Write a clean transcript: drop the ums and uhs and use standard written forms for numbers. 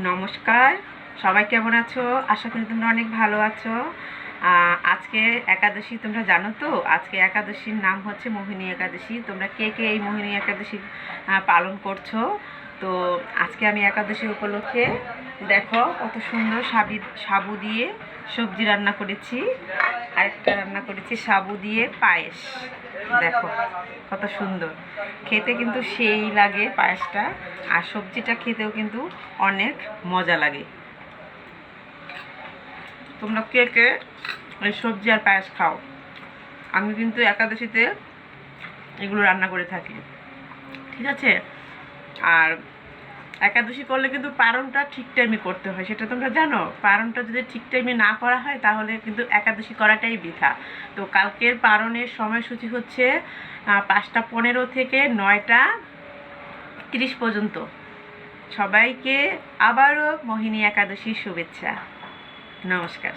নমস্কার, সবাই কেমন আছো? আশা করি তোমরা অনেক ভালো আছো। আজকে একাদশী, তোমরা জানো তো আজকে একাদশীর নাম হচ্ছে মোহিনী একাদশী। তোমরা কে কে এই মোহিনী একাদশী পালন করছো? তো আজকে আমি একাদশী উপলক্ষে দেখো কত সুন্দর সাবু দিয়ে সবজি রান্না করেছি। আরেকটা রান্না করেছি সাবু দিয়ে পায়েস। দেখো কত সুন্দর খেতে, কিন্তু সেই লাগে পায়েসটা। আর সবজিটা খেতেও কিন্তু অনেক মজা লাগে। তোমরা কে কে এই সবজি আর পায়েস খাও? আমি কিন্তু একাদশীতে এগুলো রান্না করে থাকি, ঠিক আছে? আর একাদশী করলে কিন্তু পারণটা ঠিক টাইমে করতে হয়, সেটা তোমরা জানো। পারণটা যদি ঠিক টাইমে না করা হয় তাহলে কিন্তু একাদশী করাটাই বৃথা। তো কালকের পারণের সময়সূচি হচ্ছে 5টা 15 থেকে 9টা 30 পর্যন্ত। সবাইকে আবারও মোহিনী একাদশীর শুভেচ্ছা। নমস্কার।